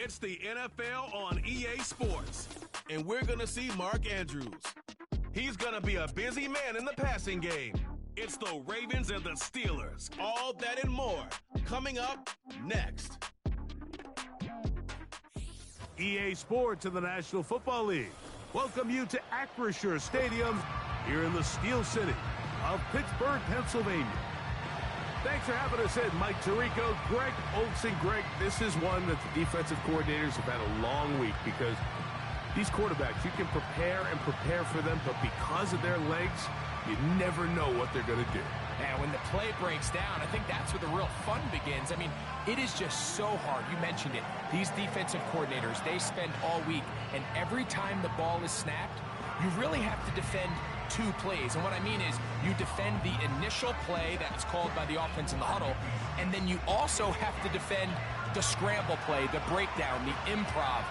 It's the NFL on EA Sports, and we're going to see Mark Andrews. He's going to be a busy man in the passing game. It's the Ravens and the Steelers. All that and more coming up next. EA Sports and the National Football League welcome you to Acrisure Stadium here in the Steel City of Pittsburgh, Pennsylvania. Thanks for having us in, Mike Tirico, Greg Olson. Greg, this is one that the defensive coordinators have had a long week because these quarterbacks, you can prepare and prepare for them, but because of their legs, you never know what they're going to do. And when the play breaks down, I think that's where the real fun begins. I mean, it is just so hard. You mentioned it. These defensive coordinators, they spend all week, and every time the ball is snapped, you really have to defend two plays. And what I mean is you defend the initial play that's called by the offense in the huddle, and then you also have to defend the scramble play, the breakdown, the improv.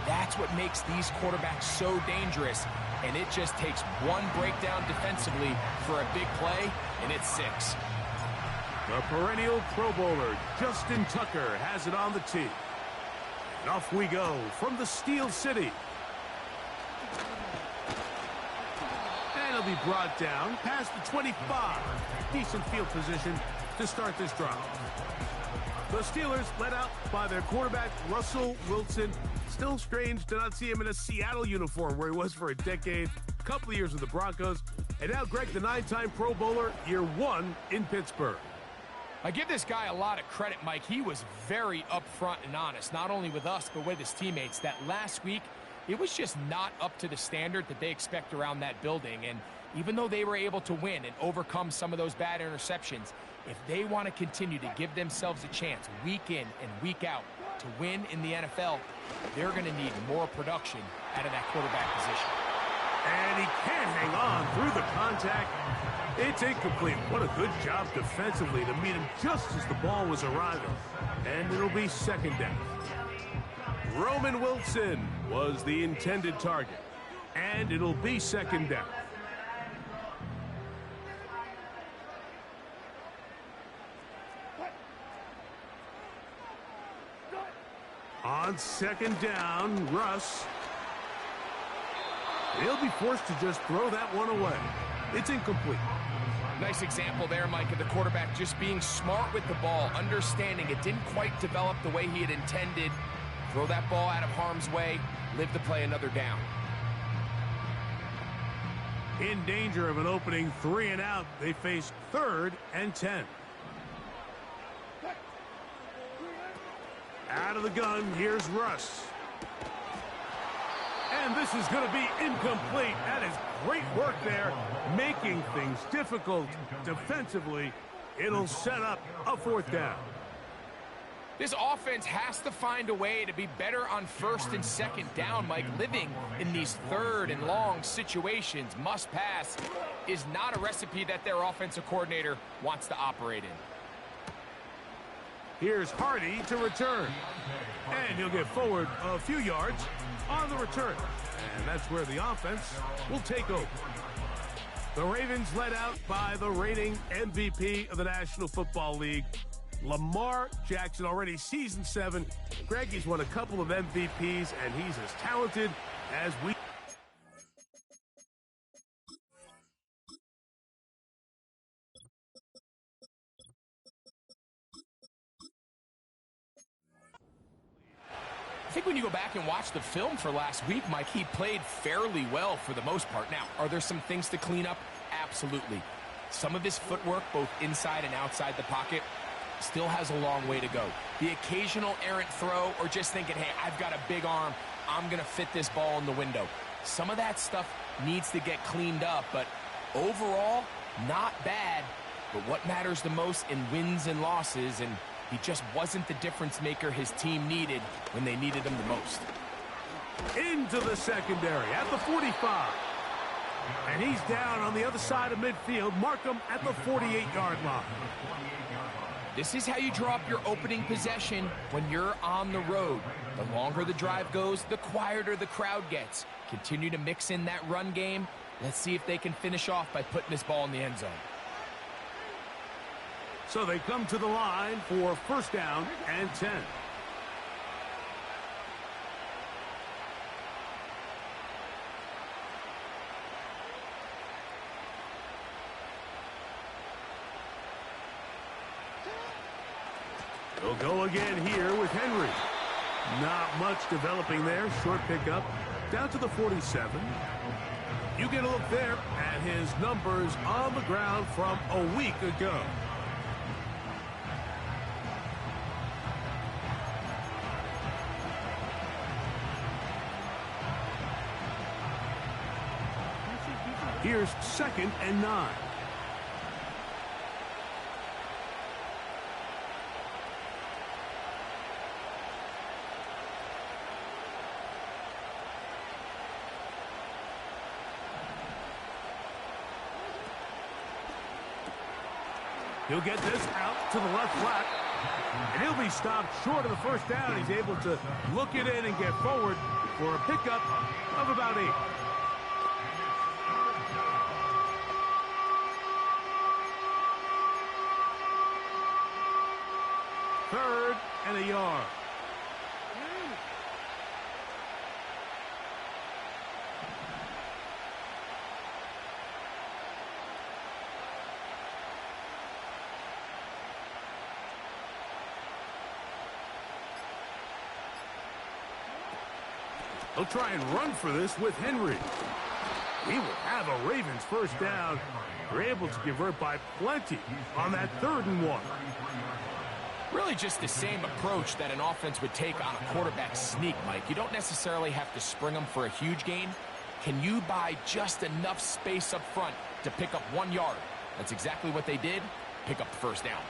That's what makes these quarterbacks so dangerous. And it just takes one breakdown defensively for a big play, and it's 6. The perennial Pro Bowler, Justin Tucker, has it on the tee. And off we go from the Steel City. And it'll be brought down past the 25. Decent field position to start this drive. The Steelers led out by their quarterback, Russell Wilson. Still strange to not see him in a Seattle uniform where he was for a decade, a couple of years with the Broncos. And now Greg, the 9-time Pro Bowler, year 1 in Pittsburgh. I give this guy a lot of credit, Mike. He was very upfront and honest, not only with us, but with his teammates, that last week, it was just not up to the standard that they expect around that building. And even though they were able to win and overcome some of those bad interceptions, if they want to continue to give themselves a chance week in and week out to win in the NFL, they're going to need more production out of that quarterback position. And he can't hang on through the contact. It's incomplete. What a good job defensively to meet him just as the ball was arriving. And it'll be second down. Roman Wilson was the intended target. And it'll be second down. On second down, Russ. He'll be forced to just throw that one away. It's incomplete. Nice example there, Mike, of the quarterback just being smart with the ball, understanding it didn't quite develop the way he had intended. Throw that ball out of harm's way, live to play another down. In danger of an opening 3 and out, they face 3rd and 10. Out of the gun, here's Russ. And this is going to be incomplete. That is great work there, making things difficult defensively. It'll set up a 4th down. This offense has to find a way to be better on 1st and 2nd down, Mike. Living in these 3rd and long situations, must pass, is not a recipe that their offensive coordinator wants to operate in. Here's Hardy to return. And he'll get forward a few yards on the return. And that's where the offense will take over. The Ravens led out by the reigning MVP of the National Football League, Lamar Jackson, already season 7. Greg, he's won a couple of MVPs, and he's as talented as we... I think when you go back and watch the film for last week, Mike, he played fairly well for the most part. Now, are there some things to clean up? Absolutely. Some of his footwork, both inside and outside the pocket, still has a long way to go. The occasional errant throw or just thinking, hey, I've got a big arm, I'm going to fit this ball in the window. Some of that stuff needs to get cleaned up, but overall, not bad. But what matters the most in wins and losses, and he just wasn't the difference maker his team needed when they needed him the most. Into the secondary at the 45. And he's down on the other side of midfield. Mark him at the 48-yard line. This is how you draw up your opening possession when you're on the road. The longer the drive goes, the quieter the crowd gets. Continue to mix in that run game. Let's see if they can finish off by putting this ball in the end zone. So they come to the line for 1st down and 10. He'll go again here with Henry. Not much developing there. Short pickup. Down to the 47. You get a look there at his numbers on the ground from a week ago. Here's 2nd and 9. He'll get this out to the left flat, and he'll be stopped short of the first down. He's able to look it in and get forward for a pickup of about 8. Third and a yard. He'll try and run for this with Henry. He will have a Ravens first down. They're able to convert by plenty on that 3rd and 1. Really just the same approach that an offense would take on a quarterback sneak, Mike. You don't necessarily have to spring them for a huge gain. Can you buy just enough space up front to pick up 1 yard? That's exactly what they did. Pick up the first down.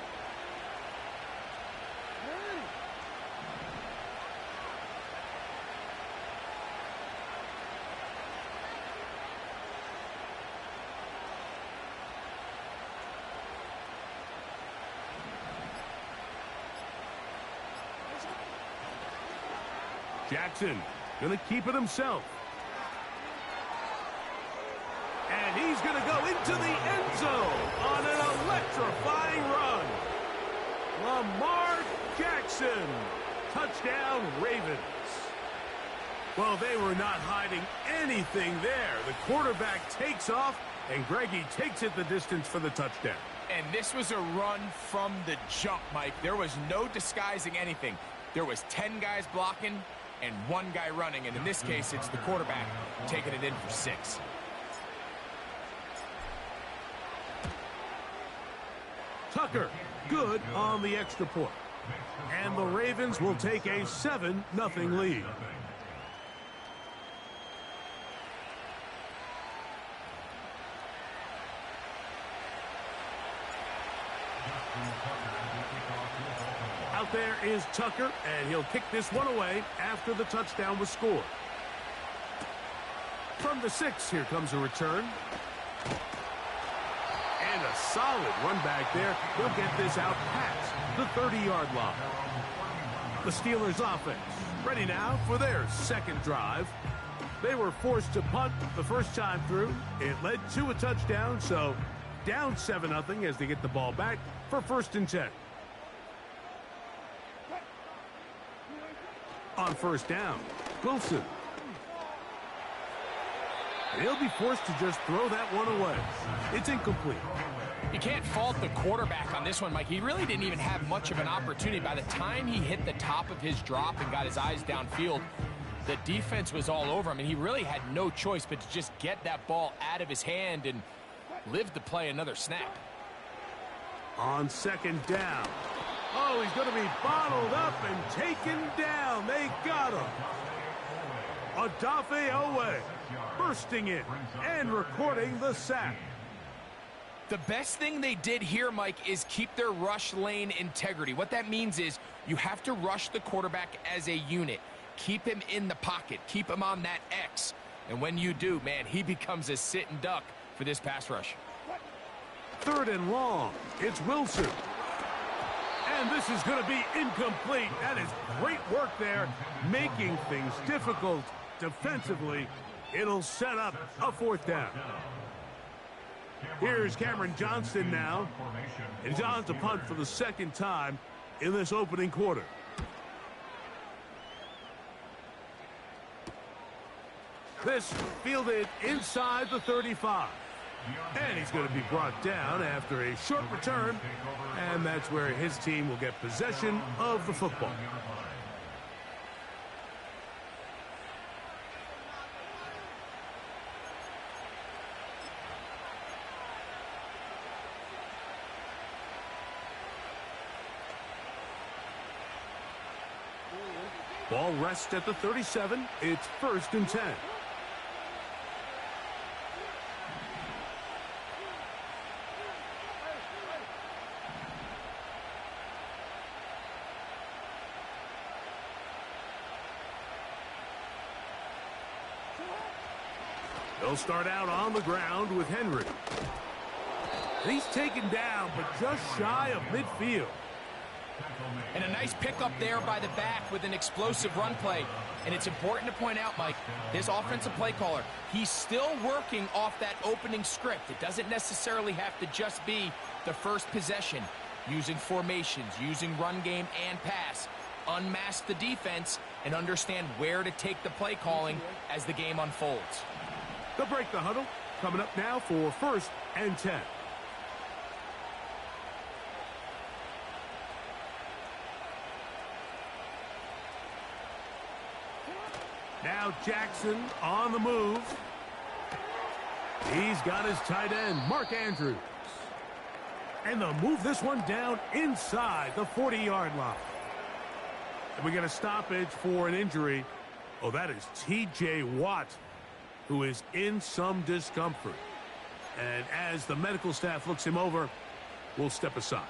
Jackson going to keep it himself. And he's going to go into the end zone on an electrifying run. Lamar Jackson. Touchdown, Ravens. Well, they were not hiding anything there. The quarterback takes off, and Greggy takes it the distance for the touchdown. And this was a run from the jump, Mike. There was no disguising anything. There was 10 guys blocking and 1 guy running, and in this case, it's the quarterback taking it in for 6. Tucker, good on the extra point. And the Ravens will take a 7-0 lead. Out there is Tucker, and he'll kick this one away after the touchdown was scored. From the 6, here comes a return. And a solid run back there. He'll get this out past the 30-yard line. The Steelers offense ready now for their 2nd drive. They were forced to punt the first time through. It led to a touchdown, so down 7-0 as they get the ball back for 1st and 10. On 1st down, Wilson. He'll be forced to just throw that one away. It's incomplete. You can't fault the quarterback on this one, Mike. He really didn't even have much of an opportunity. By the time he hit the top of his drop and got his eyes downfield, the defense was all over him, and he really had no choice but to just get that ball out of his hand and live to play another snap. On 2nd down. Oh, he's going to be bottled up and taken down. They got him. Odafe Owe bursting in and recording the sack. The best thing they did here, Mike, is keep their rush lane integrity. What that means is you have to rush the quarterback as a unit. Keep him in the pocket. Keep him on that X. And when you do, man, he becomes a sit and duck for this pass rush. 3rd and long. It's Wilson. And this is going to be incomplete. That is great work there, making things difficult defensively. It'll set up a 4th down. Here's Cameron Johnston now. And John's to punt for the 2nd time in this opening quarter. This fielded inside the 35. And he's going to be brought down after a short return, and that's where his team will get possession of the football. Ball rests at the 37. It's 1st and 10. They'll start out on the ground with Henry. He's taken down, but just shy of midfield. And a nice pickup there by the back with an explosive run play. And it's important to point out, Mike, this offensive play caller, he's still working off that opening script. It doesn't necessarily have to just be the first possession. Using formations, using run game and pass. Unmask the defense and understand where to take the play calling as the game unfolds. They'll break the huddle. Coming up now for 1st and 10. Now Jackson on the move. He's got his tight end, Mark Andrews. And they'll move this one down inside the 40-yard line. And we get a stoppage for an injury. Oh, that is T.J. Watt, who is in some discomfort. And as the medical staff looks him over, we'll step aside.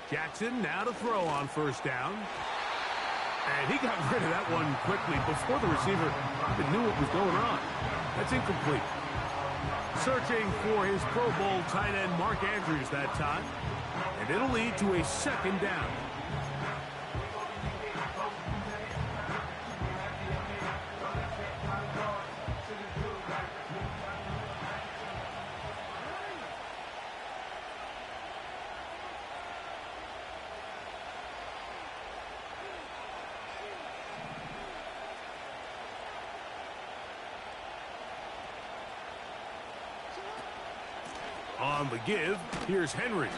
Jackson now to throw on 1st down. And he got rid of that one quickly before the receiver even knew what was going on. That's incomplete. Searching for his Pro Bowl tight end Mark Andrews that time. And it'll lead to a 2nd down. On the give, here's Henry.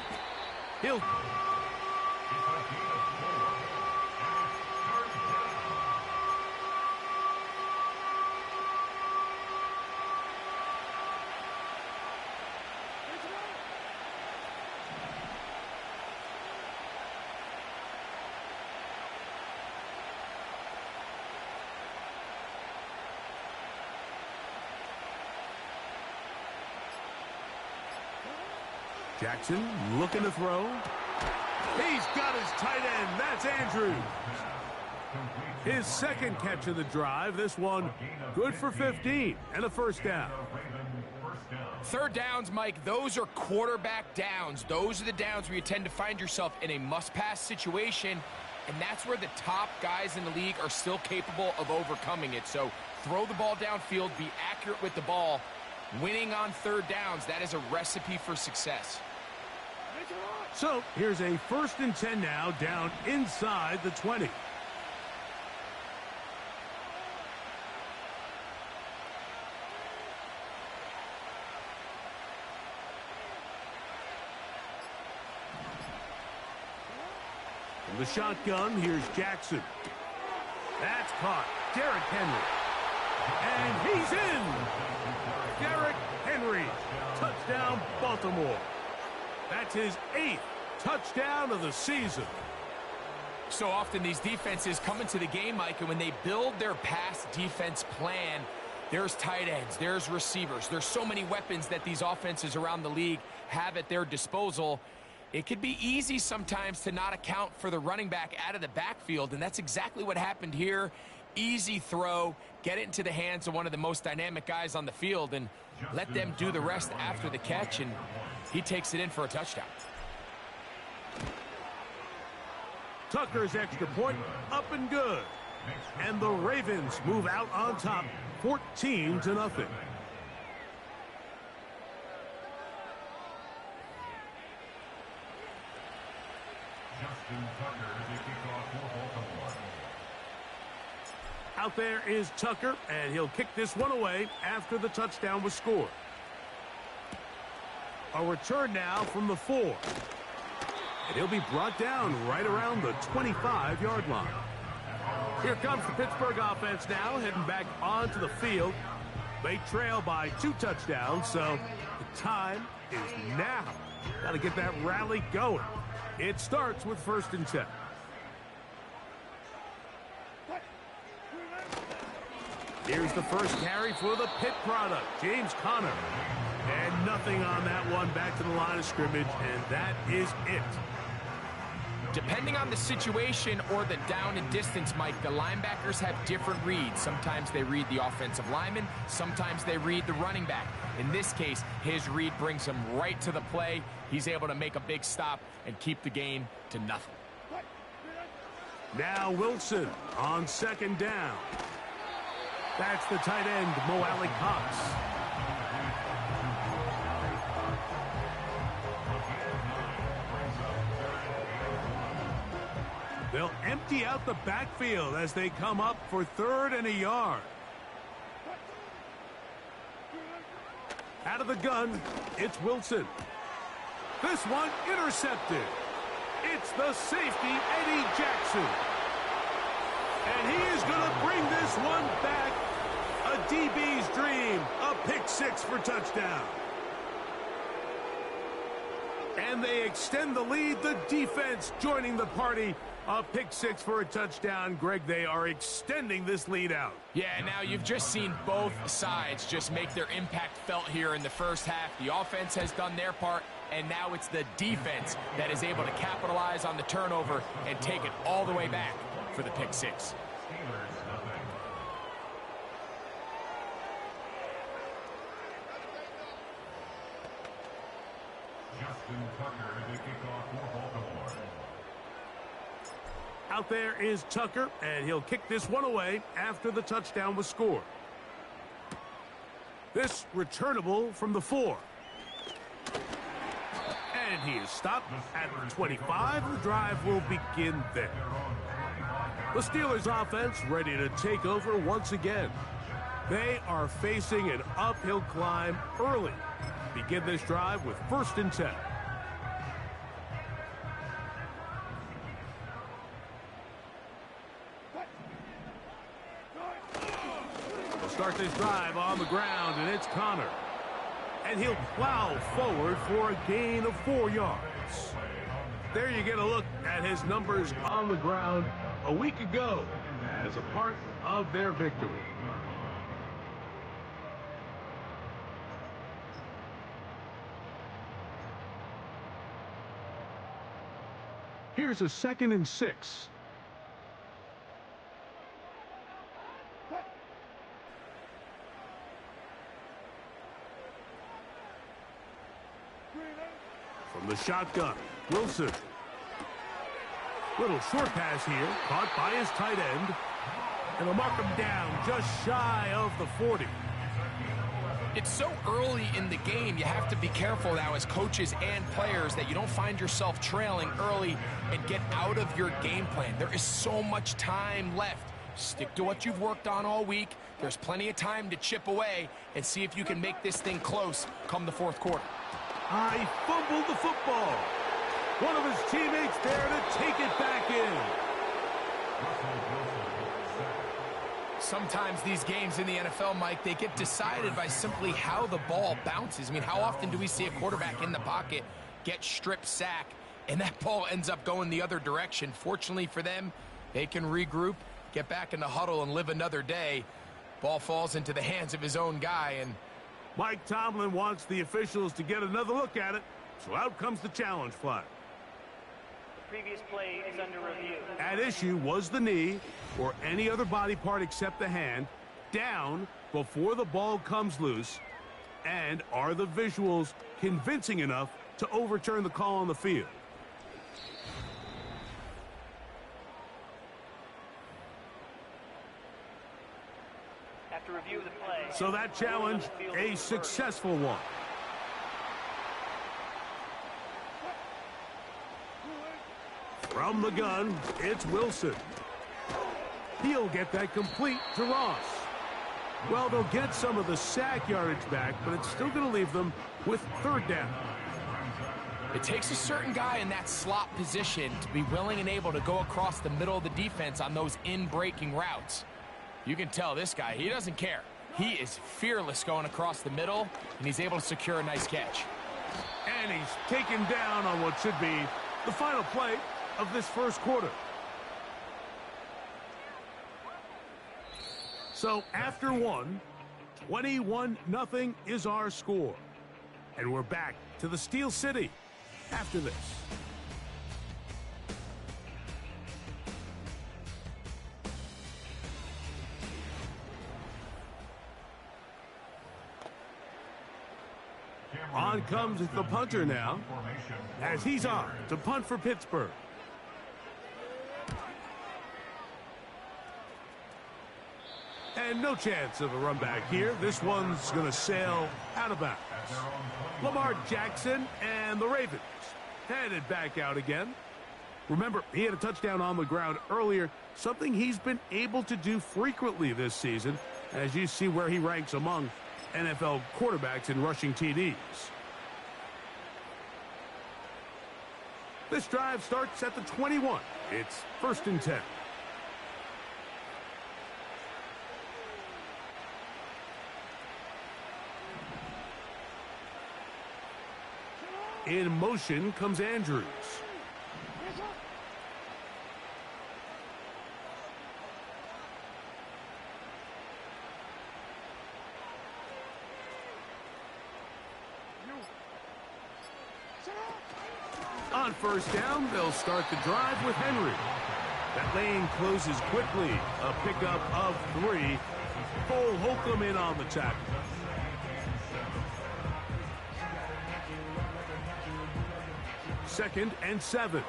He'll... Jackson looking to throw. He's got his tight end. That's Andrews. His 2nd catch of the drive. This one good for 15 and a 1st down. 3rd downs, Mike, those are quarterback downs. Those are the downs where you tend to find yourself in a must-pass situation, and that's where the top guys in the league are still capable of overcoming it. So throw the ball downfield, be accurate with the ball. Winning on 3rd downs, that is a recipe for success. So here's a 1st and 10 now, down inside the 20. From the shotgun, here's Jackson. That's caught. Derrick Henry. And he's in. Derrick Henry. Touchdown, Baltimore. That's his 8th touchdown of the season. So often these defenses come into the game, Mike, and when they build their pass defense plan, there's tight ends, there's receivers. There's so many weapons that these offenses around the league have at their disposal. It could be easy sometimes to not account for the running back out of the backfield, and that's exactly what happened here. Easy throw, get it into the hands of one of the most dynamic guys on the field, and let them do the rest after the catch, and he takes it in for a touchdown. Tucker's extra point, up and good. And the Ravens move out on top, 14-0. Out there is Tucker, and he'll kick this one away after the touchdown was scored. A return now from the 4. And he'll be brought down right around the 25-yard line. Here comes the Pittsburgh offense now, heading back onto the field. They trail by 2 touchdowns, so the time is now. Got to get that rally going. It starts with 1st and 10. Here's the first carry for the Pitt product, James Conner. And nothing on that one, back to the line of scrimmage, and that is it. Depending on the situation or the down and distance, Mike, the linebackers have different reads. Sometimes they read the offensive lineman, sometimes they read the running back. In this case, his read brings him right to the play. He's able to make a big stop and keep the gain to nothing. Now Wilson on 2nd down. That's the tight end, Mo Alley-Cox. They'll empty out the backfield as they come up for 3rd and a yard. Out of the gun, it's Wilson. This one intercepted. It's the safety, Eddie Jackson. And he is going to bring this one back. A DB's dream, a pick 6 for touchdown. And they extend the lead, the defense joining the party. A pick 6 for a touchdown. Greg, they are extending this lead out. Yeah, now you've just seen both sides just make their impact felt here in the first half. The offense has done their part, and now it's the defense that is able to capitalize on the turnover and take it all the way back for the pick 6. Out there is Tucker, and he'll kick this one away after the touchdown was scored. This returnable from the 4. And he is stopped at the 25. The drive will begin there. The Steelers offense ready to take over once again. They are facing an uphill climb early. Begin this drive with 1st and 10. Start this drive on the ground, and it's Conner. And he'll plow forward for a gain of 4 yards. There you get a look at his numbers on the ground a week ago as a part of their victory. Here's a 2nd and 6. From the shotgun, Wilson. Little short pass here, caught by his tight end. And they'll mark him down just shy of the 40. It's so early in the game, you have to be careful now as coaches and players that you don't find yourself trailing early and get out of your game plan. There is so much time left. Stick to what you've worked on all week. There's plenty of time to chip away and see if you can make this thing close come the 4th quarter. He fumbled the football. One of his teammates there to take it back in. Sometimes these games in the NFL, Mike, they get decided by simply how the ball bounces. I mean, how often do we see a quarterback in the pocket get strip sack, and that ball ends up going the other direction? Fortunately for them, they can regroup, get back in the huddle, and live another day. Ball falls into the hands of his own guy, and Mike Tomlin wants the officials to get another look at it, so out comes the challenge flag. The previous play is under review. At issue was the knee, or any other body part except the hand, down before the ball comes loose, and are the visuals convincing enough to overturn the call on the field? So that challenge, a successful one. From the gun, it's Wilson. He'll get that complete to Ross. Well, they'll get some of the sack yardage back, but it's still going to leave them with third down. It takes a certain guy in that slot position to be willing and able to go across the middle of the defense on those in-breaking routes. You can tell this guy, he doesn't care. He is fearless going across the middle, and he's able to secure a nice catch. And he's taken down on what should be the final play of this first quarter. So after one, 21-0 is our score. And we're back to the Steel City after this. On comes the punter now, as he's on to punt for Pittsburgh. And no chance of a run back here. This one's going to sail out of bounds. Lamar Jackson and the Ravens headed back out again. Remember, he had a touchdown on the ground earlier, something he's been able to do frequently this season, as you see where he ranks among NFL quarterbacks in rushing TDs. This drive starts at the 21. It's 1st and 10. In motion comes Andrews. On first down, they'll start the drive with Henry. That lane closes quickly. A pickup of 3. Cole Holcomb in on the tackle. Second and 7.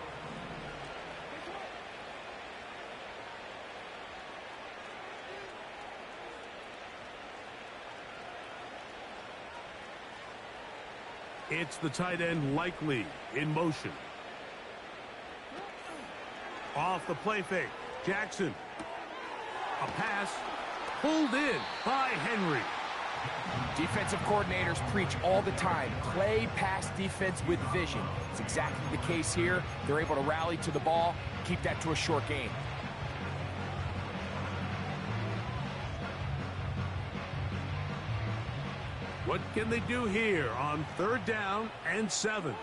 It's the tight end Likely in motion. Off the play fake, Jackson. A pass pulled in by Henry. Defensive coordinators preach all the time, play pass defense with vision. It's exactly the case here. They're able to rally to the ball, keep that to a short gain. What can they do here on 3rd down and 7?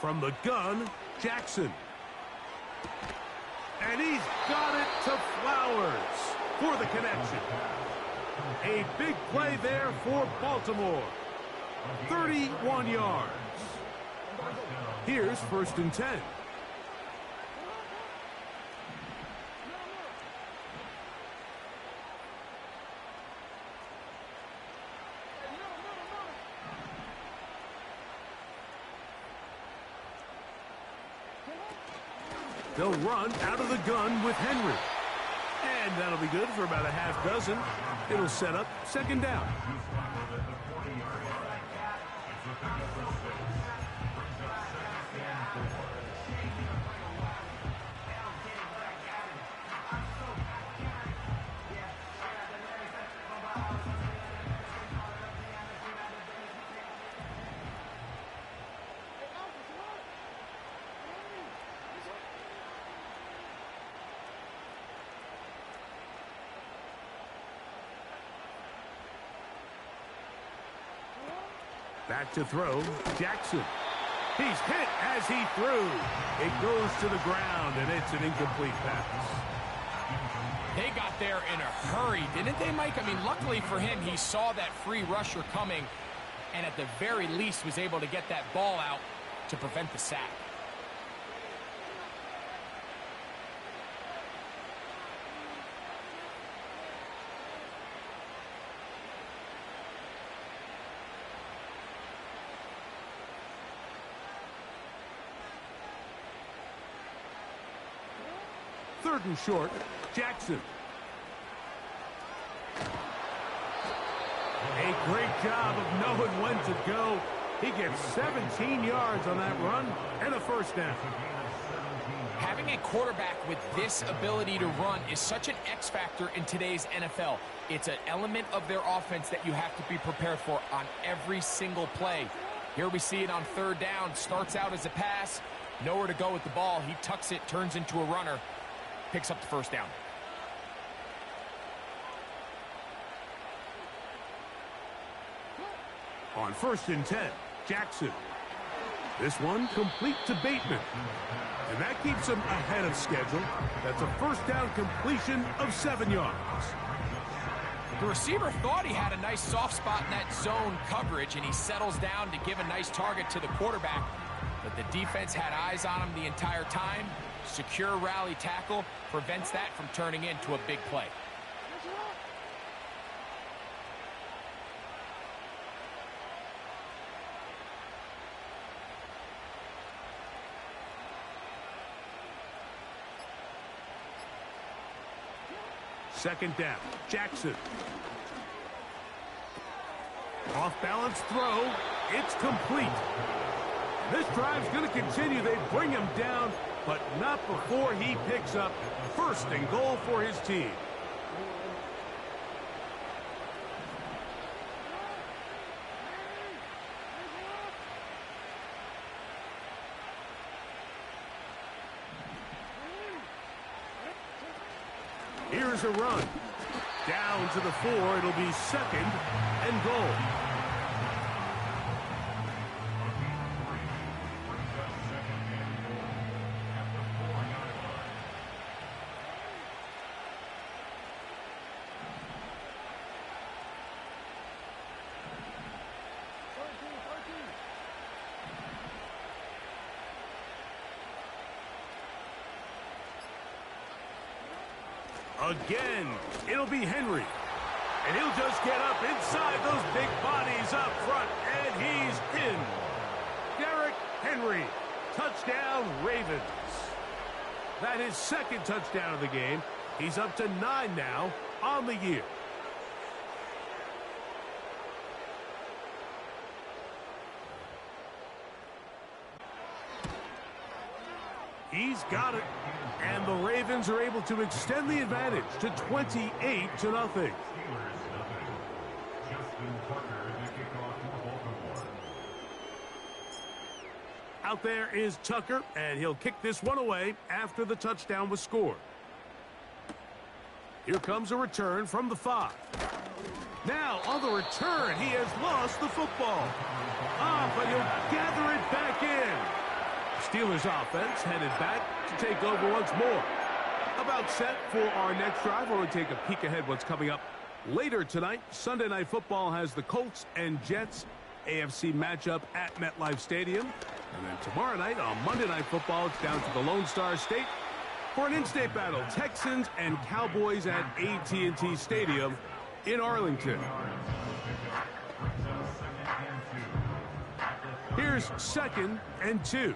From the gun, Jackson. And he's got it to Flowers for the connection. A big play there for Baltimore. 31 yards. Here's 1st and 10. They'll run out of the gun with Henry. And that'll be good for about a half dozen. It'll set up 2nd down. Back to throw, Jackson. He's hit as he threw. It goes to the ground, and it's an incomplete pass. They got there in a hurry, didn't they, Mike? I mean, luckily for him, he saw that free rusher coming, and at the very least was able to get that ball out to prevent the sack. 3rd and short, Jackson. A great job of knowing when to go. He gets 17 yards on that run and a 1st down. Having a quarterback with this ability to run is such an X factor in today's NFL. It's an element of their offense that you have to be prepared for on every single play. Here we see it on 3rd down. Starts out as a pass. Nowhere to go with the ball. He tucks it, turns into a runner. Picks up the 1st down. On 1st and 10, Jackson. This one complete to Bateman. And that keeps him ahead of schedule. That's a 1st down completion of 7 yards. The receiver thought he had a nice soft spot in that zone coverage, and he settles down to give a nice target to the quarterback. But the defense had eyes on him the entire time. Secure rally tackle prevents that from turning into a big play. Second down, Jackson. Off-balance throw. It's complete. This drive's going to continue. They bring him down, but not before he picks up 1st and goal for his team. Here's a run. Down to the 4. It'll be 2nd and goal. Again, it'll be Henry. And he'll just get up inside those big bodies up front, and he's in. Derrick Henry, touchdown Ravens. That is 2nd touchdown of the game. He's up to 9 now on the year. He's got it. And the Ravens are able to extend the advantage to 28-0. Out there is Tucker, and he'll kick this one away after the touchdown was scored. Here comes a return from the 5. Now on the return, he has lost the football. But he'll gather it back in. Steelers offense headed back to take over once more. About set for our next drive, where we take a peek ahead what's coming up later tonight. Sunday Night Football has the Colts and Jets AFC matchup at MetLife Stadium. And then tomorrow night on Monday Night Football, it's down to the Lone Star State for an in-state battle. Texans and Cowboys at AT&T Stadium in Arlington. Here's 2nd and 2.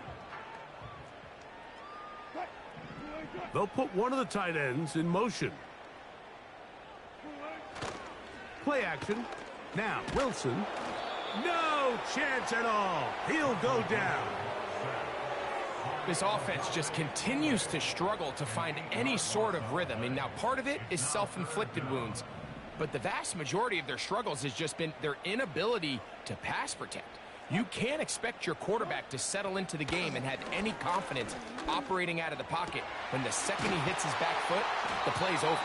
They'll put one of the tight ends in motion. Play action. Now, Wilson. No chance at all. He'll go down. This offense just continues to struggle to find any sort of rhythm. And now part of it is self-inflicted wounds. But the vast majority of their struggles has just been their inability to pass protect. You can't expect your quarterback to settle into the game and have any confidence operating out of the pocket when the second he hits his back foot, the play's over.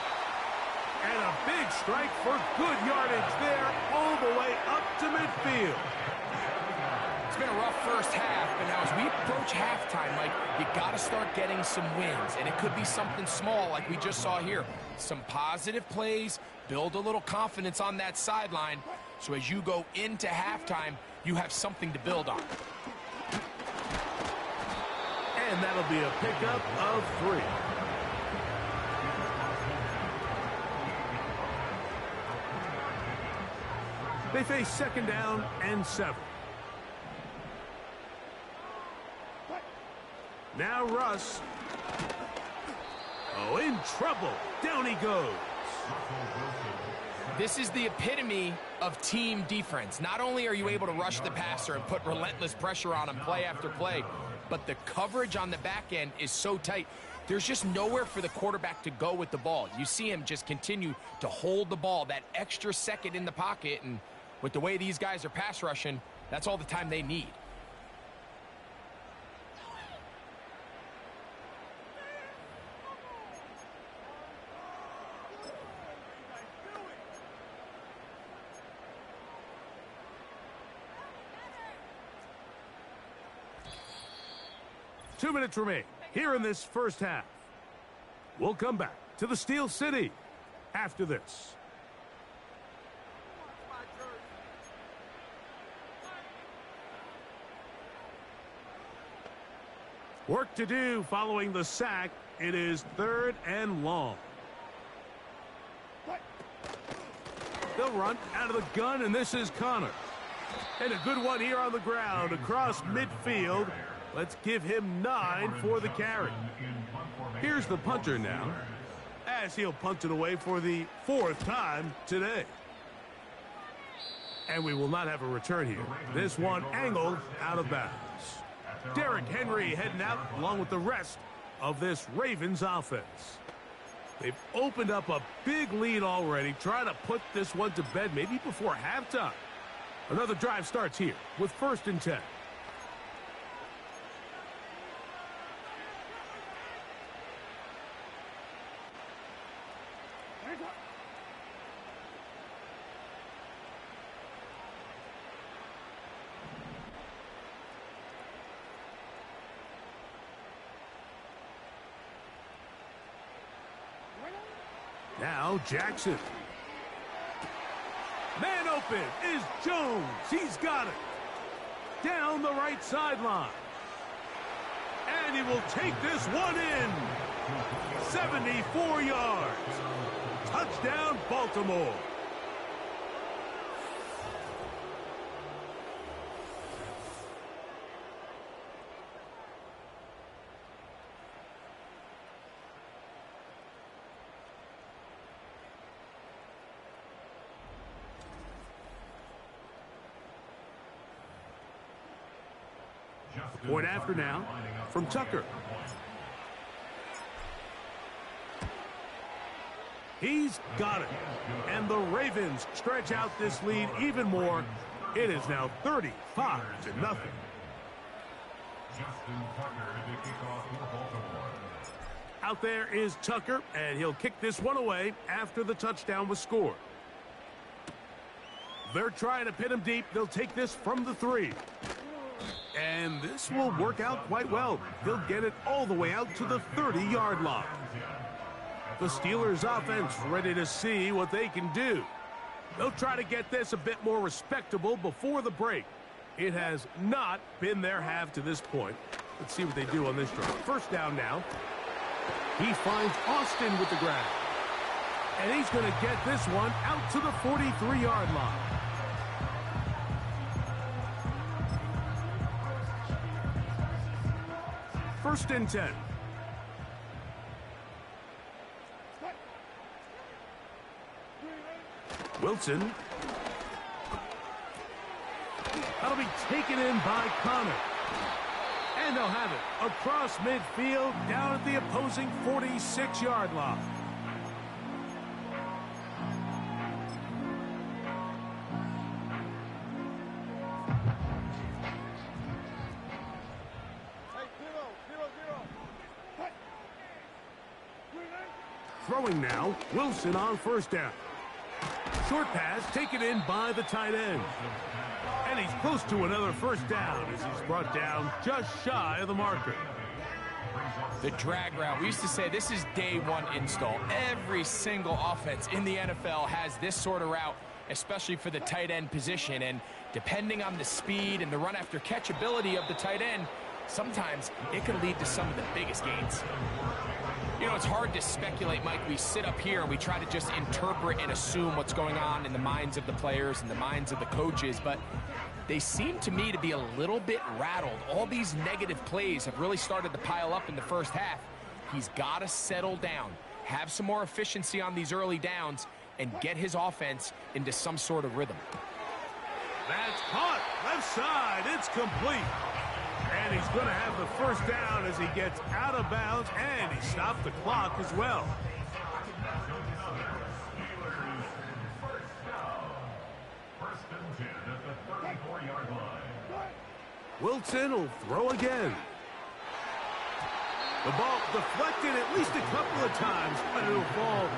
And a big strike for good yardage there all the way up to midfield. It's been a rough first half, but now as we approach halftime, Mike, you got to start getting some wins. And it could be something small like we just saw here. Some positive plays, build a little confidence on that sideline. So as you go into halftime, you have something to build on. And that'll be a pickup of 3. They face 2nd down and 7. Now Russ. Oh, in trouble. Down he goes. This is the epitome of team defense. Not only are you able to rush the passer and put relentless pressure on him play after play, but the coverage on the back end is so tight. There's just nowhere for the quarterback to go with the ball. You see him just continue to hold the ball that extra second in the pocket, and with the way these guys are pass rushing, that's all the time they need. Two minutes remain here in this first half. We'll come back to the Steel City after this. Work to do following the sack. It is 3rd and long. They'll run out of the gun, and this is Connor. And a good one here on the ground across midfield. Let's give him 9 for the carry. Here's the punter now, as he'll punt it away for the 4th time today. And we will not have a return here. This one angled out of bounds. Derrick Henry heading out along with the rest of this Ravens offense. They've opened up a big lead already, trying to put this one to bed maybe before halftime. Another drive starts here with 1st and 10. Now Jackson. Man open is Jones. He's got it. Down the right sideline. And he will take this one in. 74 yards. Touchdown, Baltimore. Point after now from Tucker. He's got it. And the Ravens stretch out this lead even more. It is now 35-0. Out there is Tucker, and he'll kick this one away after the touchdown was scored. They're trying to pin him deep. They'll take this from the 3. And this will work out quite well. They'll get it all the way out to the 30-yard line. The Steelers offense ready to see what they can do. They'll try to get this a bit more respectable before the break. It has not been their half to this point. Let's see what they do on this drive. 1st down now. He finds Austin with the grab. And he's going to get this one out to the 43-yard line. First and 10. Wilson. That'll be taken in by Connor. And they'll have it across midfield down at the opposing 46-yard line. Throwing now, Wilson on 1st down. Short pass taken in by the tight end. And he's close to another 1st down as he's brought down just shy of the marker. The drag route. We used to say this is day 1 install. Every single offense in the NFL has this sort of route, especially for the tight end position. And depending on the speed and the run after catch ability of the tight end, sometimes it can lead to some of the biggest gains. You know, it's hard to speculate, Mike. We sit up here and we try to just interpret and assume what's going on in the minds of the players and the minds of the coaches, but they seem to me to be a little bit rattled. All these negative plays have really started to pile up in the first half, He's got to settle down, have some more efficiency on these early downs, and get his offense into some sort of rhythm. That's caught. Left side. It's complete. And he's going to have the first down as he gets out of bounds, and he stopped the clock as well. Wilson will throw again. The ball deflected at least a couple of times, but it'll fall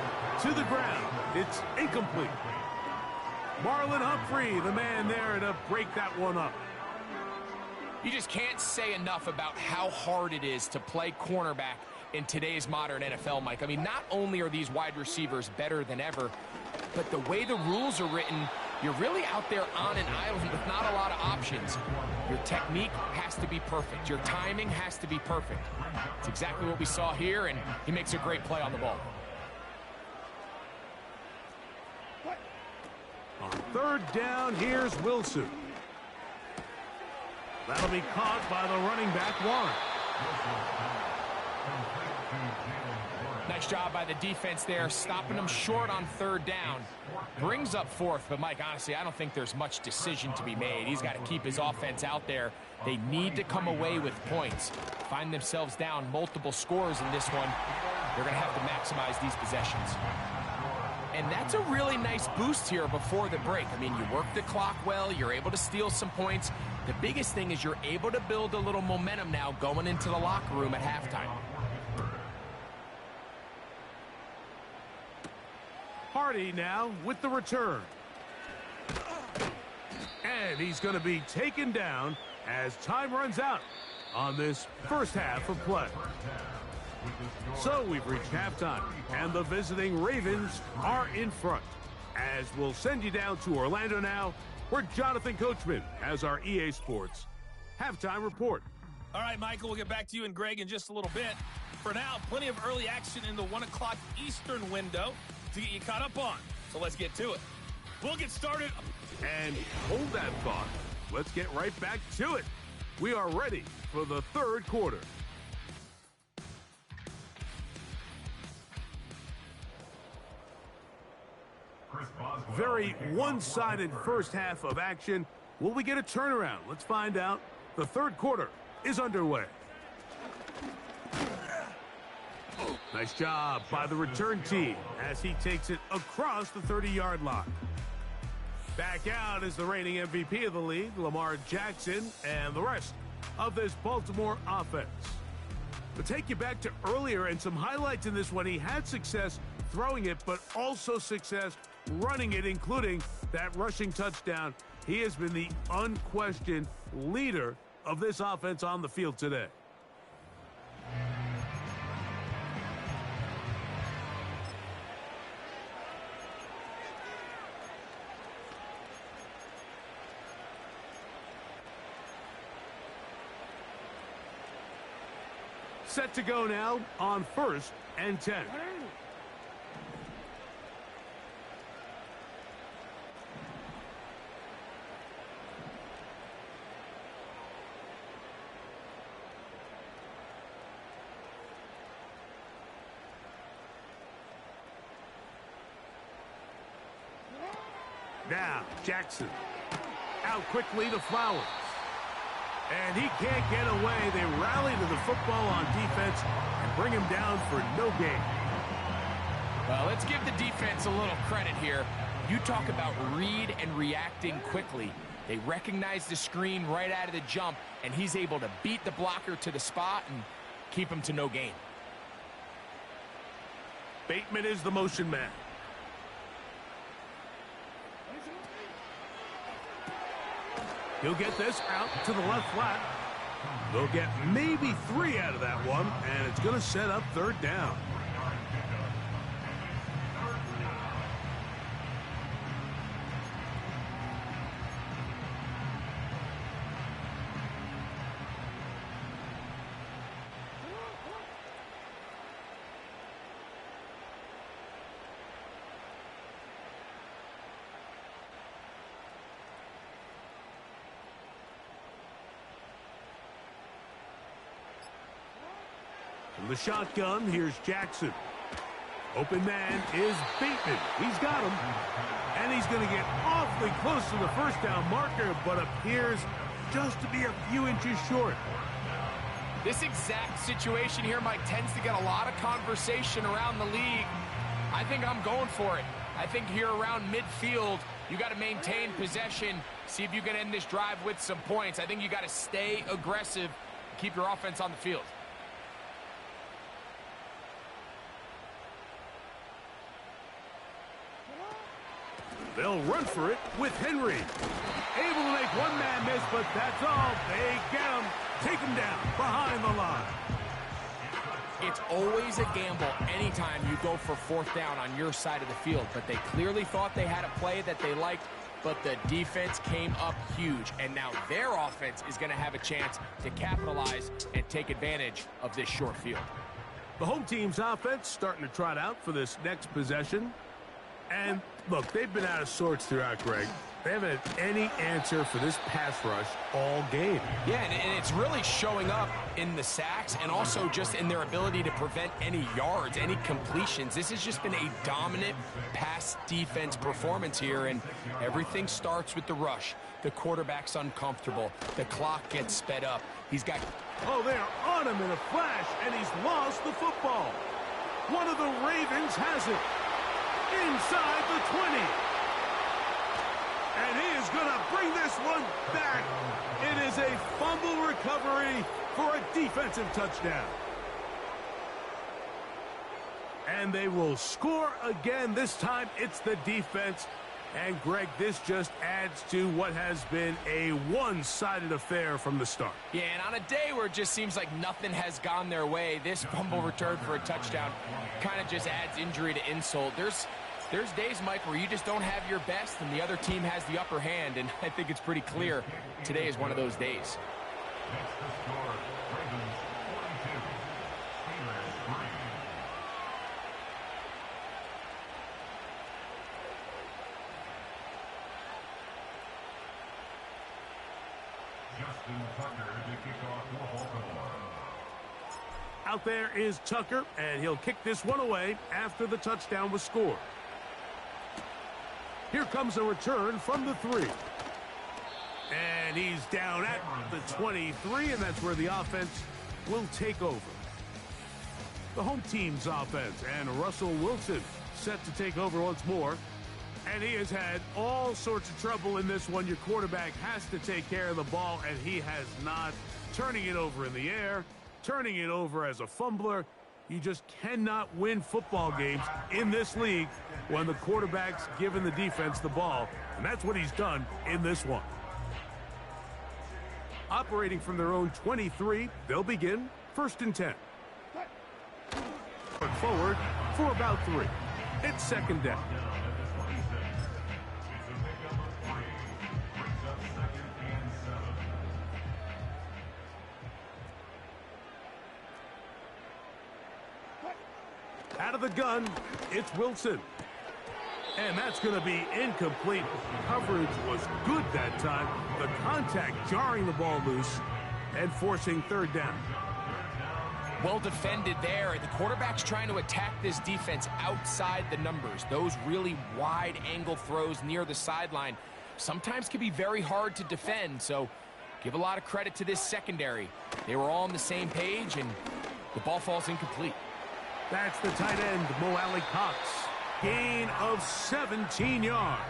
to the ground. It's incomplete. Marlon Humphrey, the man there to break that one up. You just can't say enough about how hard it is to play cornerback in today's modern NFL, Mike. I mean, not only are these wide receivers better than ever, but the way the rules are written, you're really out there on an island with not a lot of options. Your technique has to be perfect. Your timing has to be perfect. It's exactly what we saw here, and he makes a great play on the ball. On third down, here's Wilson. That'll be caught by the running back, Warren. Nice job by the defense there, stopping them short on third down. Brings up fourth, but Mike, honestly, I don't think there's much decision to be made. He's got to keep his offense out there. They need to come away with points. Find themselves down multiple scores in this one. They're going to have to maximize these possessions. And that's a really nice boost here before the break. I mean, you work the clock well, you're able to steal some points. The biggest thing is you're able to build a little momentum now going into the locker room at halftime. Hardy now with the return. And he's going to be taken down as time runs out on this first half of play. So we've reached halftime, and the visiting Ravens are in front. As we'll send you down to Orlando now, where Jonathan Coachman has our EA Sports halftime report. All right, Michael, we'll get back to you and Greg in just a little bit. For now, plenty of early action in the 1 o'clock Eastern window to get you caught up on. So let's get to it. We'll get started. And hold that thought. Let's get right back to it. We are ready for the third quarter. Very one-sided first half of action. Will we get a turnaround? Let's find out. The third quarter is underway. Nice job by the return team as he takes it across the 30-yard line. Back out is the reigning MVP of the league, Lamar Jackson, and the rest of this Baltimore offense. To take you back to earlier and some highlights in this one, he had success throwing it, but also success running it, including that rushing touchdown. He has been the unquestioned leader of this offense on the field today. Set to go now on 1st and 10. Now, Jackson out quickly to Flowers. And he can't get away. They rally to the football on defense and bring him down for no gain. Well, let's give the defense a little credit here. You talk about read and reacting quickly. They recognize the screen right out of the jump, and he's able to beat the blocker to the spot and keep him to no gain. Bateman is the motion man. He'll get this out to the left flat. They'll get maybe 3 out of that one, and it's going to set up third down. From the shotgun, here's Jackson. Open man is Bateman. He's got him. And he's going to get awfully close to the first down marker, but appears just to be a few inches short. This exact situation here, Mike, tends to get a lot of conversation around the league. I think I'm going for it. I think here around midfield, you got to maintain possession, see if you can end this drive with some points. I think you got to stay aggressive, keep your offense on the field. They'll run for it with Henry. Able to make one man miss, but that's all. They get him, take him down behind the line. It's always a gamble anytime you go for fourth down on your side of the field, but they clearly thought they had a play that they liked, but the defense came up huge, and now their offense is going to have a chance to capitalize and take advantage of this short field. The home team's offense starting to trot out for this next possession. And look, they've been out of sorts throughout, Greg. They haven't had any answer for this pass rush all game. Yeah, and it's really showing up in the sacks and also just in their ability to prevent any yards, any completions. This has just been a dominant pass defense performance here, and everything starts with the rush. The quarterback's uncomfortable. The clock gets sped up. He's got... Oh, they're on him in a flash, and he's lost the football. One of the Ravens has it. Inside the 20. And he is going to bring this one back. It is a fumble recovery for a defensive touchdown. And they will score again. This time it's the defense. And, Greg, this just adds to what has been a one-sided affair from the start. Yeah, and on a day where it just seems like nothing has gone their way, this fumble return for a touchdown kind of just adds injury to insult. There's days, Mike, where you just don't have your best and the other team has the upper hand, and I think it's pretty clear today is one of those days. Out there is Tucker, and he'll kick this one away after the touchdown was scored. Here comes a return from the 3. And he's down at the 23, and that's where the offense will take over. The home team's offense, and Russell Wilson set to take over once more. And he has had all sorts of trouble in this one. Your quarterback has to take care of the ball, and he has not. Turning it over in the air, turning it over as a fumbler. You just cannot win football games in this league when the quarterback's giving the defense the ball. And that's what he's done in this one. Operating from their own 23, they'll begin 1st and 10. Forward for about 3. It's 2nd down. Out of the gun, it's Wilson. And that's going to be incomplete. Coverage was good that time. The contact jarring the ball loose and forcing 3rd down. Well defended there. The quarterback's trying to attack this defense outside the numbers. Those really wide angle throws near the sideline sometimes can be very hard to defend. So give a lot of credit to this secondary. They were all on the same page, and the ball falls incomplete. That's the tight end, Mo Cox. Gain of 17 yards.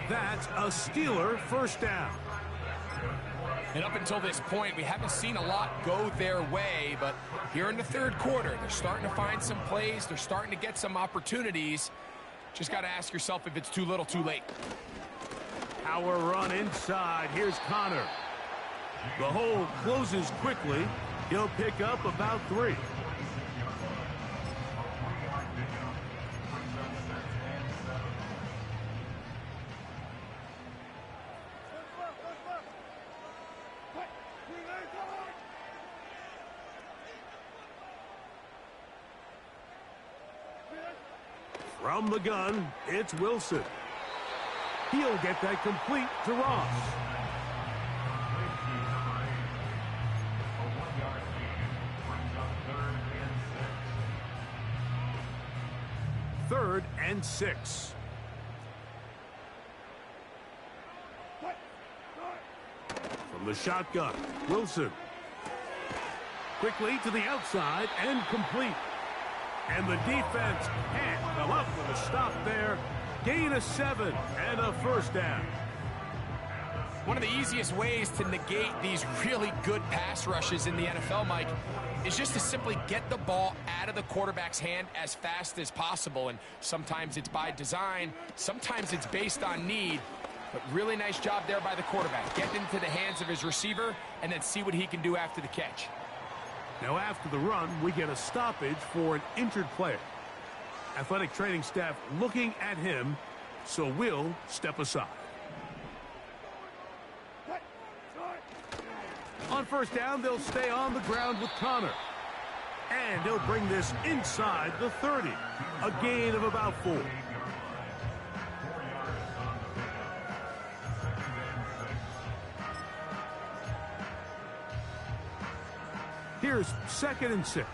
That's a Steeler 1st down. And up until this point, we haven't seen a lot go their way, but here in the 3rd quarter, they're starting to find some plays. They're starting to get some opportunities. Just got to ask yourself if it's too little, too late. Power run inside. Here's Connor. The hole closes quickly. He'll pick up about 3. From the gun, it's Wilson. He'll get that complete to Ross. 3rd and 6. From the shotgun, Wilson. Quickly to the outside and complete. And the defense can't come up with a stop there. Gain of 7 and a first down. One of the easiest ways to negate these really good pass rushes in the NFL, Mike, is just to simply get the ball out of the quarterback's hand as fast as possible. And sometimes it's by design, sometimes it's based on need. But really nice job there by the quarterback. Get into the hands of his receiver and then see what he can do after the catch. Now after the run, we get a stoppage for an injured player. Athletic training staff looking at him, so we'll step aside. On first down, they'll stay on the ground with Connor. And he'll bring this inside the 30. A gain of about 4. Here's 2nd and 6.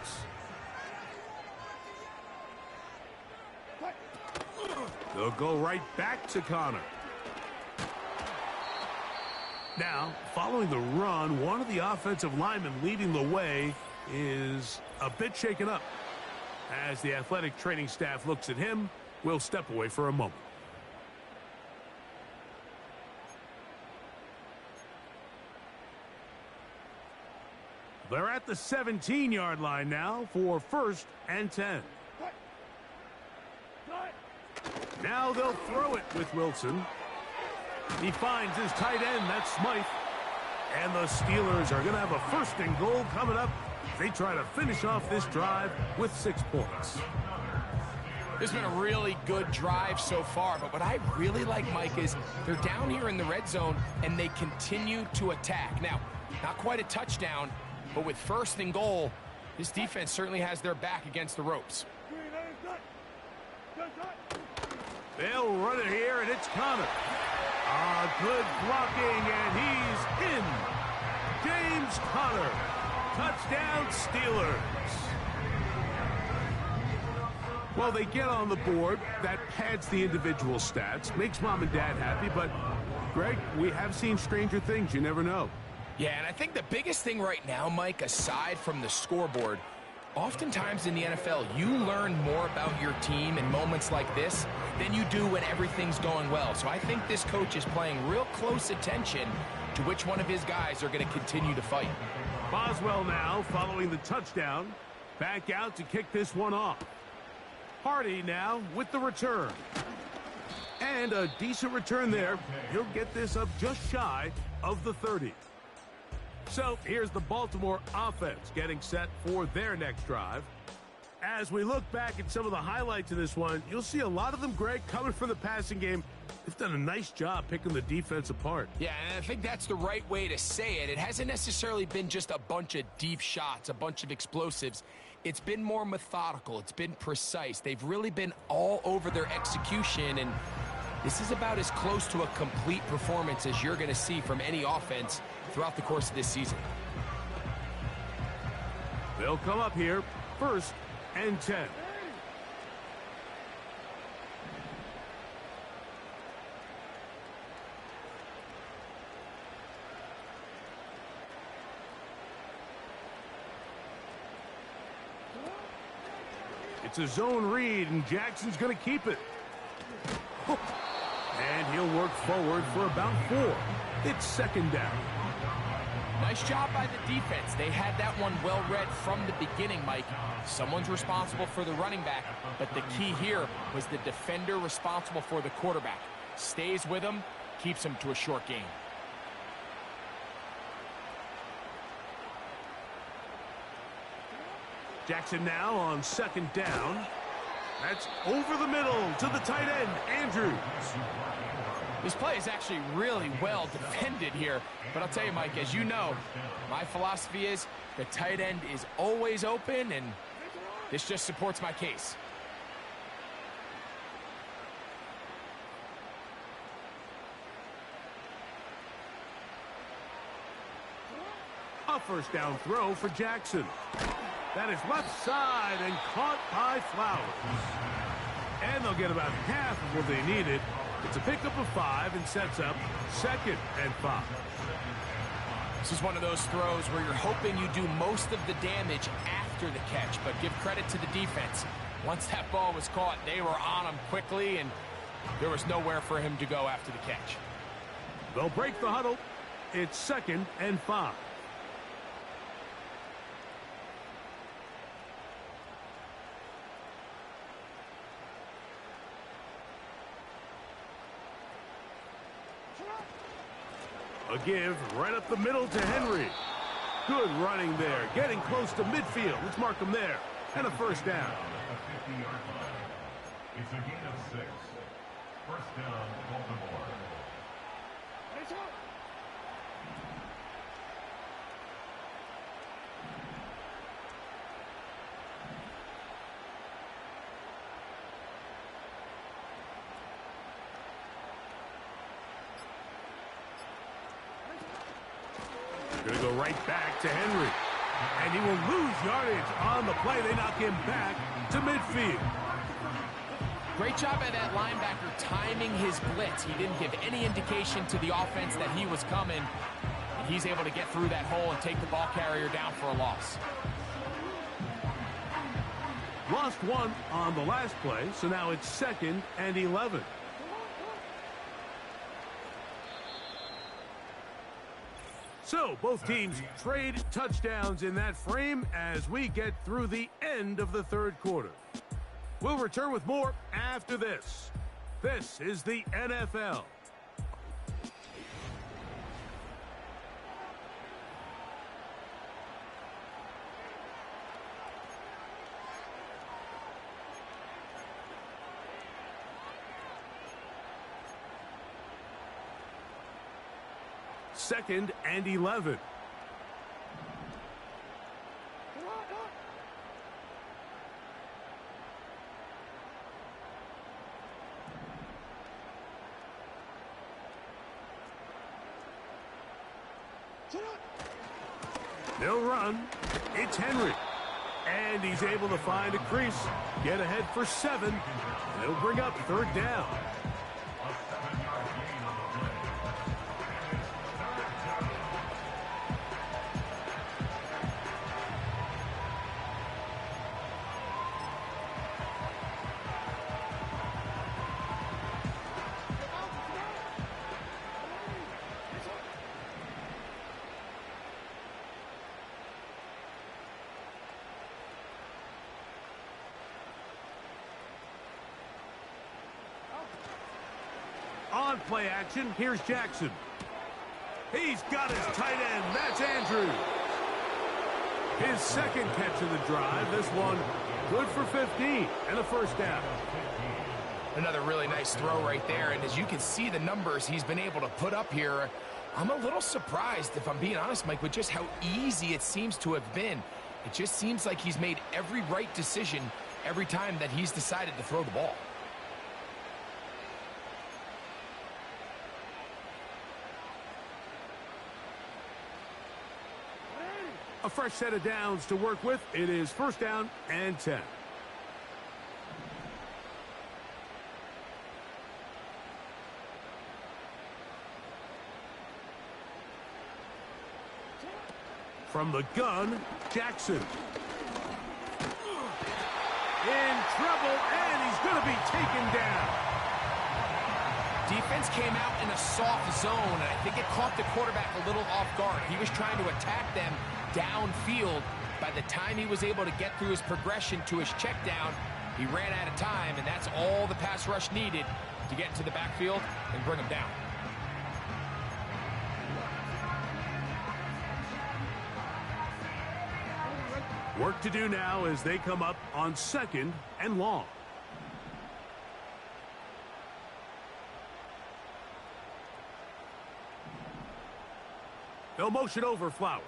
They'll go right back to Connor. Now, following the run, one of the offensive linemen leading the way is a bit shaken up. As the athletic training staff looks at him, we'll step away for a moment. They're at the 17-yard line now for 1st and 10. Now they'll throw it with Wilson. He finds his tight end, that's Smythe. And the Steelers are going to have a 1st and goal coming up. They try to finish off this drive with 6 points. This has been a really good drive so far, but what I really like, Mike, is they're down here in the red zone and they continue to attack. Now, not quite a touchdown, but with 1st and goal, this defense certainly has their back against the ropes. They'll run it here, and it's Connor. Good blocking, and he's in. James Conner. Touchdown, Steelers. Well, they get on the board. That pads the individual stats, makes mom and dad happy, but, Greg, we have seen stranger things. You never know. Yeah, and I think the biggest thing right now, Mike, aside from the scoreboard, oftentimes in the NFL, you learn more about your team in moments like this than you do when everything's going well. So I think this coach is paying real close attention to which one of his guys are going to continue to fight. Boswell now following the touchdown. Back out to kick this one off. Hardy now with the return. And a decent return there. He'll get this up just shy of the 30. So here's the Baltimore offense getting set for their next drive. As we look back at some of the highlights of this one, you'll see a lot of them, Greg, coming from the passing game. They've done a nice job picking the defense apart. Yeah, and I think that's the right way to say it. It hasn't necessarily been just a bunch of deep shots, a bunch of explosives. It's been more methodical. It's been precise. They've really been all over their execution, and this is about as close to a complete performance as you're going to see from any offense throughout the course of this season. They'll come up here, 1st and 10. It's a zone read, and Jackson's going to keep it. And he'll work forward for about 4. It's 2nd down. Nice job by the defense. They had that one well read from the beginning, Mike. Someone's responsible for the running back, but the key here was the defender responsible for the quarterback. Stays with him, keeps him to a short gain. Jackson now on 2nd down. That's over the middle to the tight end, Andrews. This play is actually really well defended here. But I'll tell you, Mike, as you know, my philosophy is the tight end is always open, and this just supports my case. A 1st down throw for Jackson. That is left side and caught by Flowers. And they'll get about half of what they needed. It's a pickup of 5 and sets up 2nd and 5. This is one of those throws where you're hoping you do most of the damage after the catch, but give credit to the defense. Once that ball was caught, they were on him quickly, and there was nowhere for him to go after the catch. They'll break the huddle. It's 2nd and 5. A give right up the middle to Henry. Good running there. Getting close to midfield. Let's mark him there. And a first down. It's a gain of 6. First down, Baltimore. Going to go right back to Henry. And he will lose yardage on the play. They knock him back to midfield. Great job by that linebacker timing his blitz. He didn't give any indication to the offense that he was coming. And he's able to get through that hole and take the ball carrier down for a loss. Lost 1 on the last play, so now it's 2nd and 11. So, both teams trade touchdowns in that frame as we get through the end of the third quarter. We'll return with more after this. This is the NFL. Second and 11. They'll run. It's Henry. And he's able to find a crease. Get ahead for 7. And they'll bring up third down. On play action, here's Jackson. He's got his tight end. That's Andrews. His second catch of the drive. This one good for 15 and a first down. Another really nice throw right there, and as you can see the numbers he's been able to put up here, I'm a little surprised, if I'm being honest, Mike, with just how easy it seems to have been. It just seems like he's made every right decision every time that he's decided to throw the ball. A fresh set of downs to work with. It is first down and 10. From the gun, Jackson. In trouble, and he's going to be taken down. Defense came out in a soft zone, and I think it caught the quarterback a little off guard. He was trying to attack them downfield. By the time he was able to get through his progression to his check down, he ran out of time, and that's all the pass rush needed to get into the backfield and bring him down. Work to do now as they come up on second and long. They'll motion over Flowers.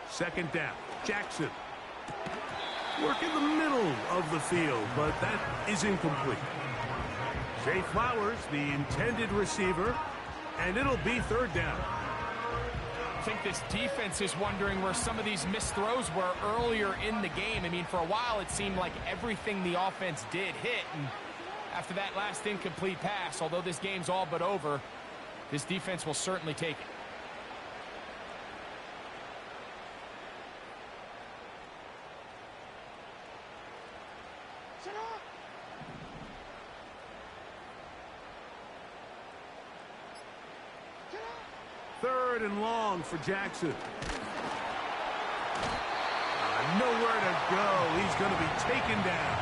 Second down, Jackson. Work in the middle of the field, but that is incomplete. Zay Flowers, the intended receiver, and it'll be third down. think this defense is wondering where some of these missed throws were earlier in the game. I mean, for a while, it seemed like everything the offense did hit. And after that last incomplete pass, although this game's all but over, this defense will certainly take it. Third and long for Jackson. Nowhere to go. He's going to be taken down.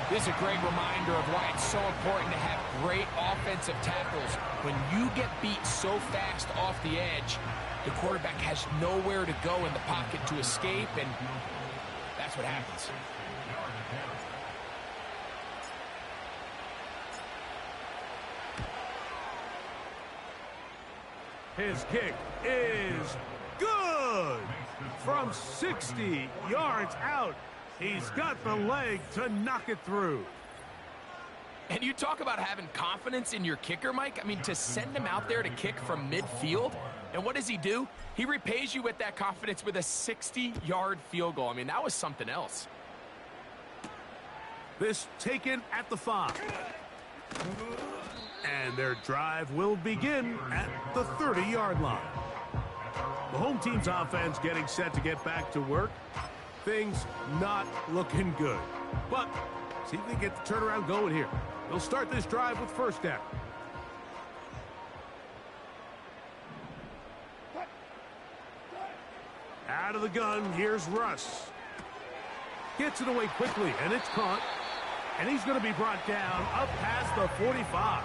This is a great reminder of why it's so important to have great offensive tackles. When you get beat so fast off the edge, the quarterback has nowhere to go in the pocket to escape, and that's what happens. His kick is good. From 60 yards out, he's got the leg to knock it through. And you talk about having confidence in your kicker, Mike. I mean, to send him out there to kick from midfield, and what does he do? He repays you with that confidence with a 60-yard field goal. I mean, that was something else. This taken at the 5. And their drive will begin at the 30-yard line. The home team's offense getting set to get back to work. Things not looking good. But see if they get the turnaround going here. They'll start this drive with first down. Out of the gun, here's Russ. Gets it away quickly, and it's caught. And he's going to be brought down up past the 45.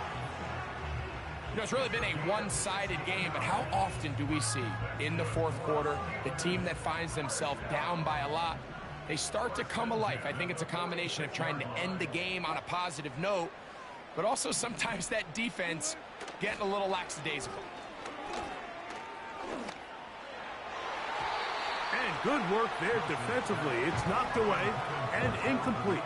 You know, it's really been a one-sided game, but how often do we see in the fourth quarter the team that finds themselves down by a lot, they start to come alive? I think it's a combination of trying to end the game on a positive note, but also sometimes that defense getting a little lackadaisical. And good work there defensively. It's knocked away and incomplete.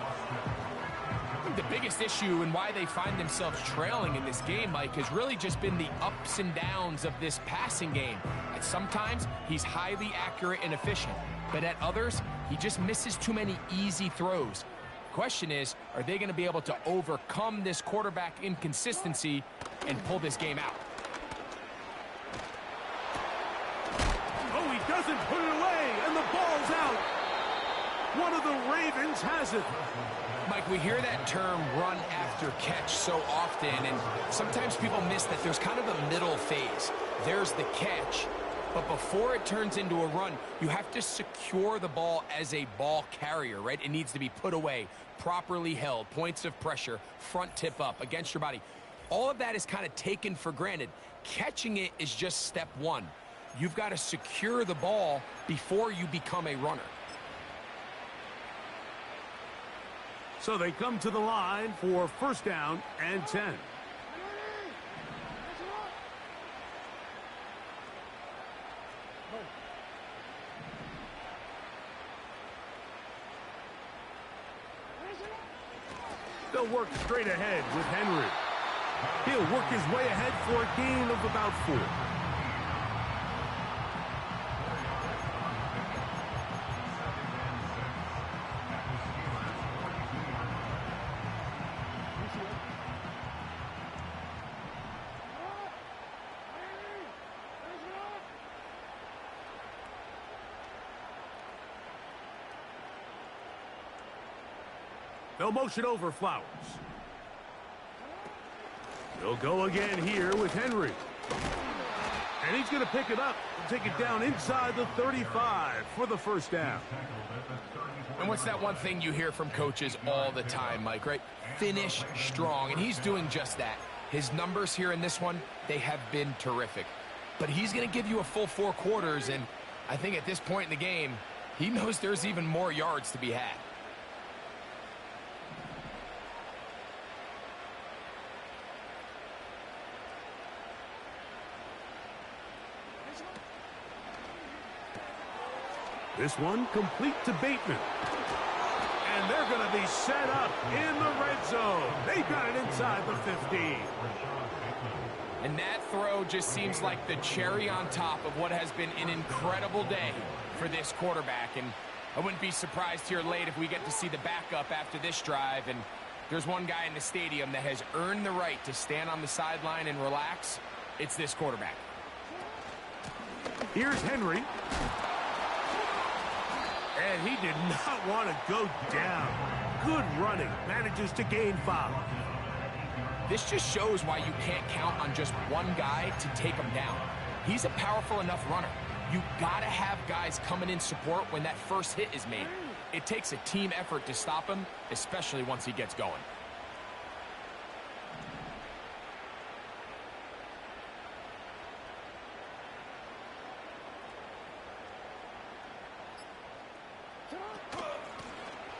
The biggest issue and why they find themselves trailing in this game, Mike, has really just been the ups and downs of this passing game. And sometimes he's highly accurate and efficient, but at others, he just misses too many easy throws. The question is, are they going to be able to overcome this quarterback inconsistency and pull this game out? Oh, he doesn't put it away, and the ball's out. One of the Ravens has it. Mike, we hear that term run after catch so often, and sometimes people miss that there's kind of a middle phase. There's the catch, but before it turns into a run, you have to secure the ball as a ball carrier, right? It needs to be put away, properly held, points of pressure, front tip up against your body. All of that is kind of taken for granted. Catching it is just step one. You've got to secure the ball before you become a runner. So they come to the line for first down and 10. They'll work straight ahead with Henry. He'll work his way ahead for a gain of about 4. They'll motion over Flowers. They'll go again here with Henry. And he's going to pick it up and take it down inside the 35 for the first down. And what's that one thing you hear from coaches all the time, Mike, right? Finish strong, and he's doing just that. His numbers here in this one, they have been terrific. But he's going to give you a full 4 quarters, and I think at this point in the game, he knows there's even more yards to be had. This one complete to Bateman. And they're going to be set up in the red zone. They got it inside the 15. And that throw just seems like the cherry on top of what has been an incredible day for this quarterback. And I wouldn't be surprised here late if we get to see the backup after this drive. And there's one guy in the stadium that has earned the right to stand on the sideline and relax. It's this quarterback. Here's Henry. And he did not want to go down. Good running. Manages to gain 5. This just shows why you can't count on just one guy to take him down. He's a powerful enough runner. You gotta have guys coming in support when that first hit is made. It takes a team effort to stop him, especially once he gets going.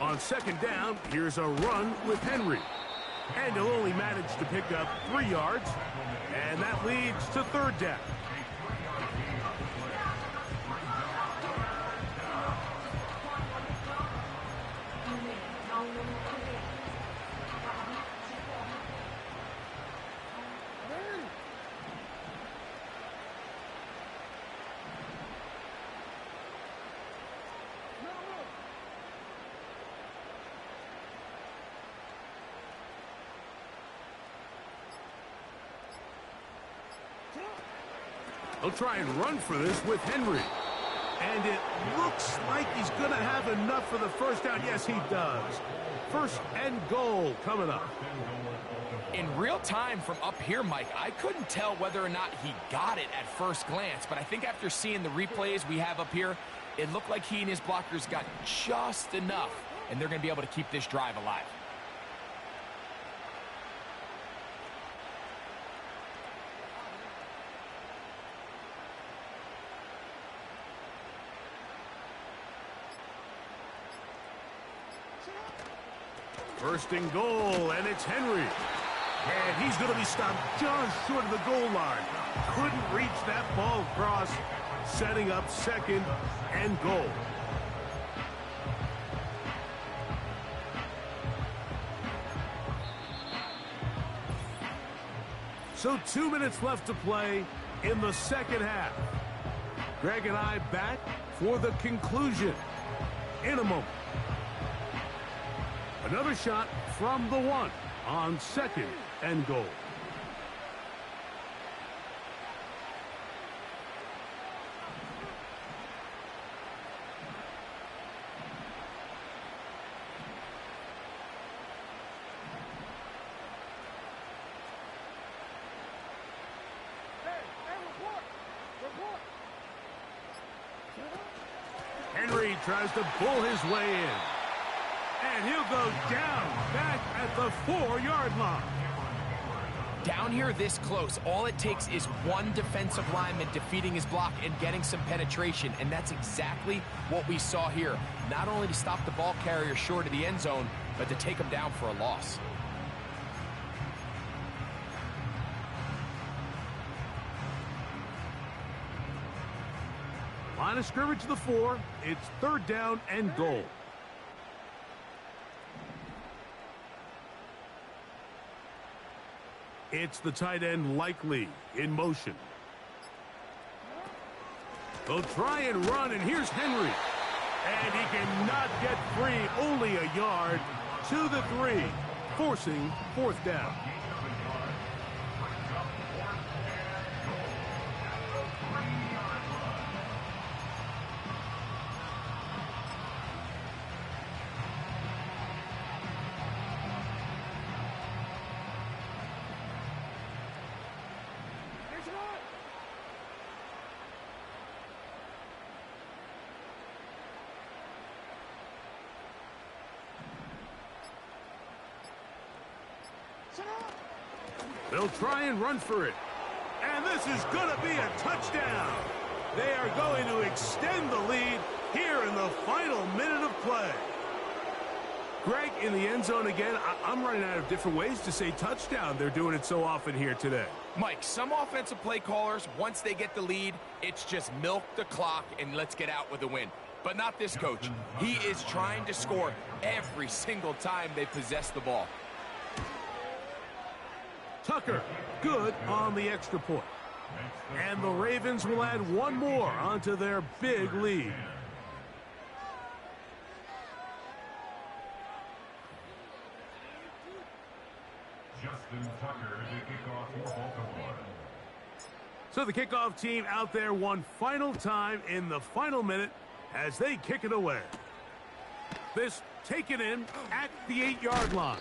On second down, here's a run with Henry. And he'll only manage to pick up 3 yards. And that leads to third down. They'll try and run for this with Henry. And it looks like he's going to have enough for the first down. Yes, he does. First and goal coming up. In real time from up here, Mike, I couldn't tell whether or not he got it at first glance. But I think after seeing the replays we have up here, it looked like he and his blockers got just enough. And they're going to be able to keep this drive alive. First and goal, and it's Henry. And he's going to be stopped just short of the goal line. Couldn't reach that ball across, setting up second and goal. So 2 minutes left to play in the second half. Greg and I back for the conclusion in a moment. Another shot from the 1 on second and goal. Henry tries to pull his way in. And he'll go down back at the 4-yard line. Down here this close, all it takes is one defensive lineman defeating his block and getting some penetration, and that's exactly what we saw here. Not only to stop the ball carrier short of the end zone, but to take him down for a loss. Line of scrimmage to the 4. It's third down and goal. It's the tight end Likely in motion. They'll try and run, and here's Henry. And he cannot get free, only a yard to the 3, forcing fourth down. They'll try and run for it. And this is going to be a touchdown. They are going to extend the lead here in the final minute of play. Greg, in the end zone again, I'm running out of different ways to say touchdown. They're doing it so often here today. Mike, some offensive play callers, once they get the lead, it's just milk the clock and let's get out with a win. But not this coach. He is trying to score every single time they possess the ball. Tucker, good on the extra point. And the Ravens will add one more onto their big lead. Justin Tucker to kick off for Baltimore. So the kickoff team out there one final time in the final minute as they kick it away. This taken in at the 8-yard line.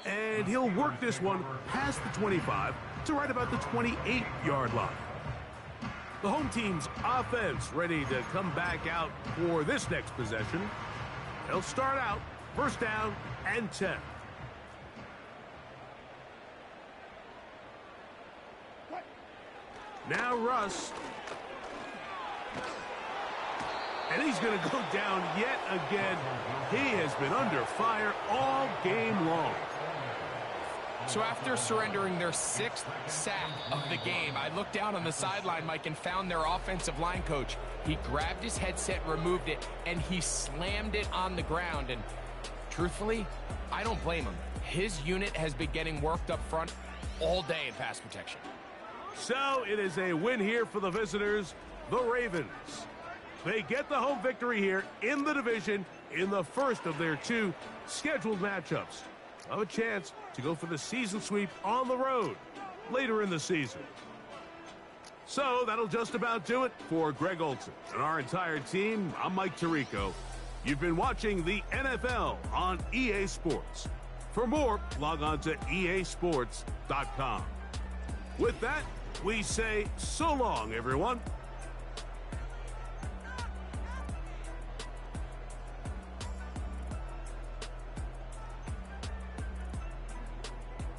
And he'll work this one past the 25 to right about the 28-yard line. The home team's offense ready to come back out for this next possession. They'll start out first down and 10. Now Russ. And he's going to go down yet again. He has been under fire all game long. So after surrendering their 6th sack of the game, I looked down on the sideline, Mike, and found their offensive line coach. He grabbed his headset, removed it, and he slammed it on the ground. And truthfully, I don't blame him. His unit has been getting worked up front all day in pass protection. So it is a win here for the visitors, the Ravens. They get the home victory here in the division in the first of their 2 scheduled matchups. Have a chance to go for the season sweep on the road later in the season. So that'll just about do it for Greg Olson and our entire team. I'm Mike Tirico. You've been watching the NFL on EA Sports. For more, log on to easports.com. With that, we say so long, everyone.